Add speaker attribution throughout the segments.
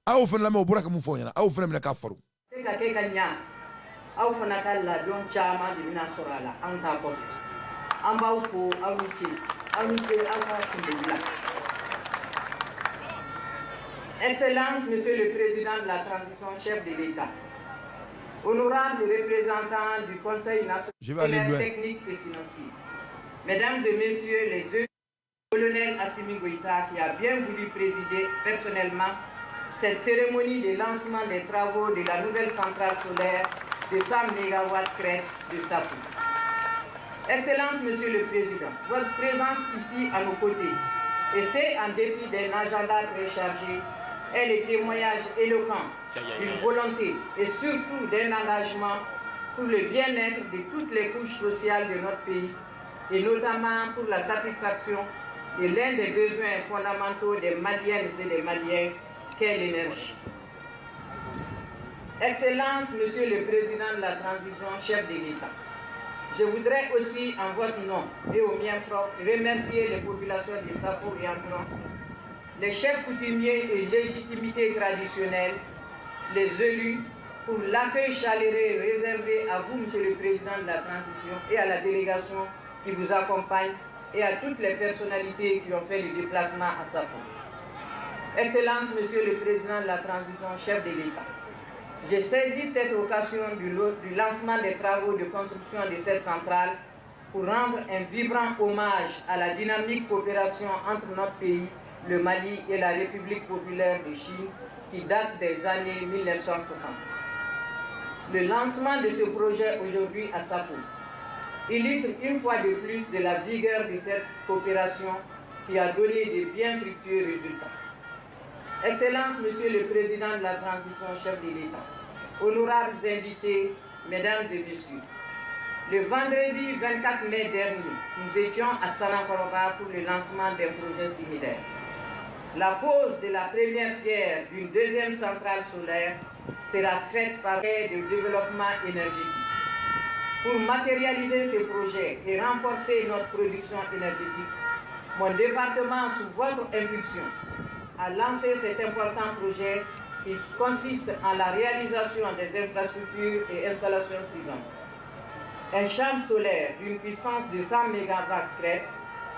Speaker 1: aw fana lamɛ o bɔra ka mun fɔ ɲɛna aw fana minɛ k'a faru
Speaker 2: se ka kɛ ka ɲa aw fana ka ladon caman de bɛna sɔrɔ a la an t'a kɔfɛ an b'aw fo aw ni ce aw ni ce aw ka kunbɛli la. Excellence, Monsieur le Président de la Transition, chef de l'État, honorables représentants du Conseil national technique et financier, Mesdames et Messieurs les deux, colonel Assimi Goïta qui a bien voulu présider personnellement cette cérémonie de lancement des travaux de la nouvelle centrale solaire de 100 MW crête de Safou. Excellence, Monsieur le Président, votre présence ici à nos côtés, et c'est en dépit d'un agenda très chargé, est le témoignage éloquent d'une volonté et surtout d'un engagement pour le bien-être de toutes les couches sociales de notre pays, et notamment pour la satisfaction de l'un des besoins fondamentaux des Maliennes et des Maliens, qu'est l'énergie. Excellence, Monsieur le Président de la Transition, chef de l'État, je voudrais aussi, en votre nom et au mien propre, remercier les populations de Safo et environ, les chefs coutumiers et légitimités traditionnelles, les élus, pour l'accueil chaleureux réservé à vous, Monsieur le Président de la Transition, et à la délégation qui vous accompagne, et à toutes les personnalités qui ont fait le déplacement à Safo. Excellence, Monsieur le Président de la Transition, chef de l'État, j'ai saisi cette occasion du lancement des travaux de construction de cette centrale pour rendre un vibrant hommage à la dynamique coopération entre notre pays, le Mali et la République populaire de Chine, qui date des années 1960. Le lancement de ce projet aujourd'hui à Safo illustre une fois de plus de la vigueur de cette coopération qui a donné de bien fructueux résultats. Excellence, Monsieur le Président de la Transition, chef de l'État, honorables invités, Mesdames et Messieurs, le vendredi 24 mai dernier, nous étions à Sanankoroba pour le lancement d'un projet similaire. La pose de la première pierre d'une deuxième centrale solaire sera faite par le développement énergétique. Pour matérialiser ce projet et renforcer notre production énergétique, mon département, sous votre impulsion, a lancé cet important projet qui consiste en la réalisation des infrastructures et installations suivantes. Un champ solaire d'une puissance de 100 MW crête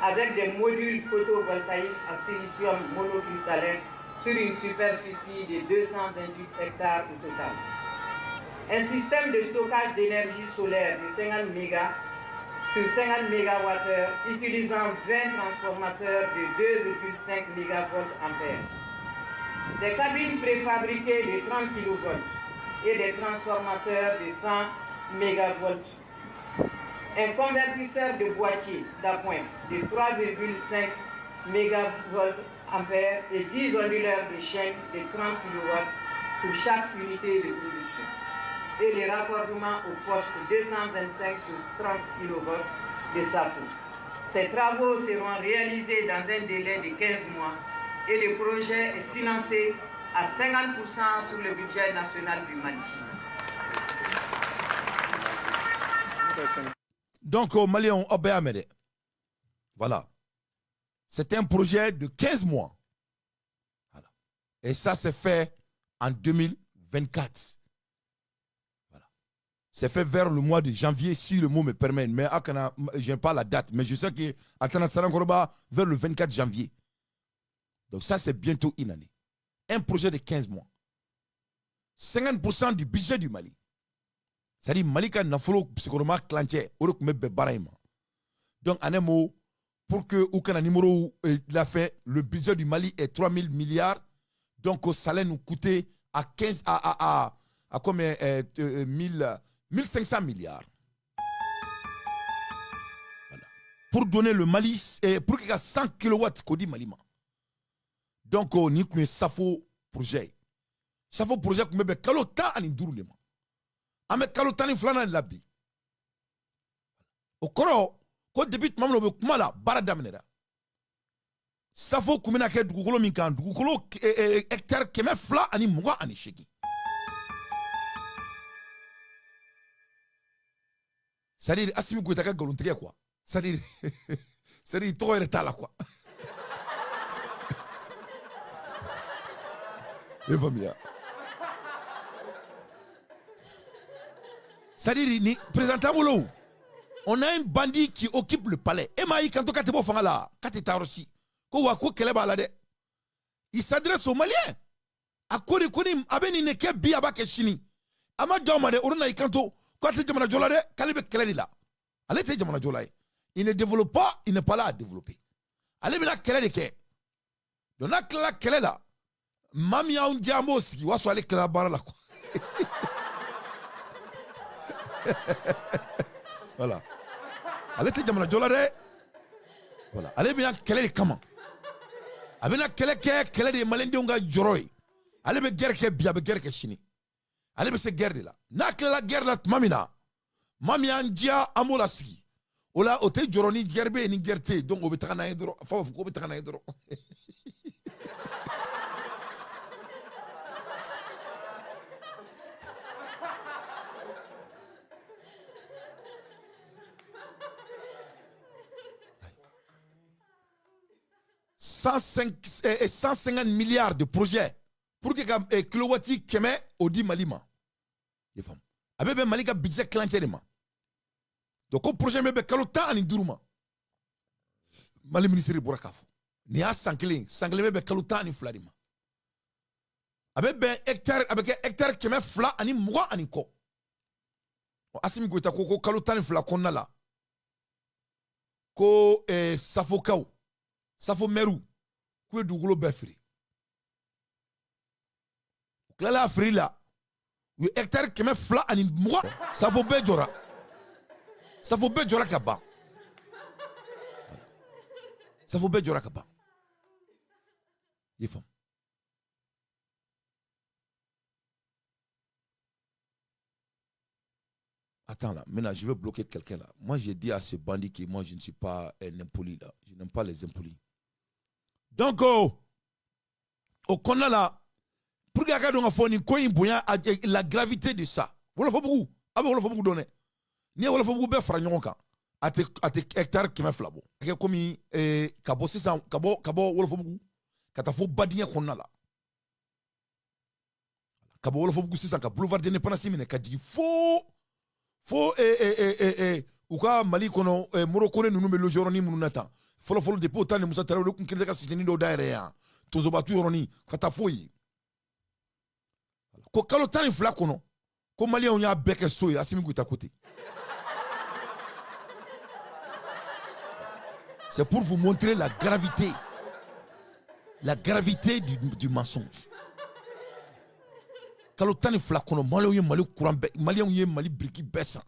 Speaker 2: avec des modules photovoltaïques à silicium monocristallin sur une superficie de 228 hectares au total. Un système de stockage d'énergie solaire de 50 MW sur 50 MWh utilisant 20 transformateurs de 2,5 MVA. Des cabines préfabriquées de 30 kV et des transformateurs de 100 MV. Un convertisseur de boîtier d'appoint de 3,5 MVA et 10 onduleurs de chaîne de 30 kW pour chaque unité de production. Et les raccordements au poste 225 sur 30 kV de Safo. Ces travaux seront réalisés dans un délai de 15 mois et le projet est financé à 50% sur le budget national du Mali.
Speaker 1: Donc, au Mali, on obéit à Médé. Voilà. C'est un projet de 15 mois. Voilà. Et ça, c'est fait en 2024. Voilà. C'est fait vers le mois de janvier, si le mot me permet. Mais je n'ai pas la date. Mais je sais qu'à Tanassaran-Koroba, vers le 24 janvier. Donc ça, c'est bientôt une année. Un projet de 15 mois. 50% du budget du Mali. C'est-à-dire Mali ka nafolo psychologiquement clanché donc en un mot pour que aucun numéro l'a fait le budget du Mali est 3 000 milliards donc ça allait nous coûter à 15 à combien 1500 milliards. Voilà. Pour donner le Mali pour qu'il y ait 100 kilowatts kodi Malima. Donc on y a Safo projet. Safo projet que me be kalota ani durulema. Ame kalotani flana labi. Okoro ko débute mamlo be kuma la bara daminera. Safo kumina ke dugukolo min kan dugukolo hectare keme fla ani muga ani shegi. C'est-à-dire Assimi Goïta ka galontige quoi. C'est-à-dire to yere tala quoi. Et famille. C'est-à-dire, ni présentant Molo, on a un bandit qui occupe le palais. Et Maï, quand on est fangala, quand tu es aussi, il s'adresse aux Maliens. A kori koni abeni neke bi abake chini. Ama domade oruna ikanto, quand tu es jamana jolade, kalibe kelelila. Allez, tu es jamana jolade. Il ne développe pas, il n'est pas là à développer. Allez, mais là, quelle est le donc là, quelle est là? Mamia un diambo qui va aller que la barre là. Voilà. Allez, tu es jamana jolade. Voilà. Allez, bien, quelle est le comment? Abena quelle est les malins de unga joroi? Allez, mais guerre qui est bien, guerre qui est chini. Allez, mais c'est guerre là. N'a que la guerre là, mamina. Mamia un dia amola ski. Ola ote joroni gerbe ni gerte donc obetana hydro fa ko obetana hydro 150 milliards de projets pour que kilowatti keme odi malima les femmes avec malika budget clanchement donc au projet me be kalota ani duruma mali ministre burakaf ni a sankling me be kalota ani fladima avec hectare keme fla ani mwa ani ko asimi goita ko kalota ani fla konna la ko safokao safo meru ku dugolo befri klala afrila wi hectare keme fla ani mwa safo bejora ça faut bien jouer kaba. Ça faut bien jouer kaba. Il faut. Attends là, maintenant je vais bloquer quelqu'un là. Moi j'ai dit à ce bandit que moi je ne suis pas un impoli là. Je n'aime pas les impolis. Donc au Kona là, pour que la gravité de ça. Voilà faut beaucoup. Ah ben voilà faut beaucoup donner. Ni wala fobu be fara ɲɔgɔn kan ate hectare 200 bɔ kɛ komi ka bɔ sisan ka bɔ wolofobugu ka taa fo badiyɛ kɔnɔna la ka bɔ wolofobugu sisan ka boulevard de l'indépendance minɛ ka jigin fo u ka mali kɔnɔ morokone ninnu bɛ loge yɔrɔnin minnu na tan fɔlɔfɔlɔ depuis o temps de Musa Tarawele kun kɛlen tɛ ka sisɛnin dɔw dayɛlɛ yan tozobatu yɔrɔnin ka taa fo yen ko kalo 12 kɔnɔ ko maliyɛnw y'a bɛɛ kɛ so ye Assimi Goïta côté. C'est pour vous montrer la gravité du mensonge. Quand le temps est flacono, Mali courant, Mali Mali briki bessan,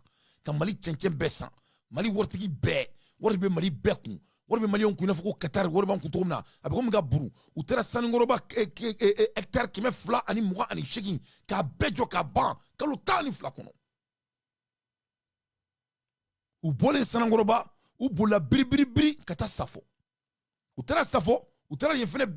Speaker 1: quand Mali tchentchen bessan, Mali wortigi be, worbe Mali bekun, worbe Mali on kuna foko Qatar, worbe on kutomna, après on gaburu, ou tera saningoroba hectare qui me fla ani moi ani shaking, ka bejo ka ban, quand le temps est flacono. Ou bolé saningoroba. Ou pour la bri kata safo. Ou tera safo, ou tera yefene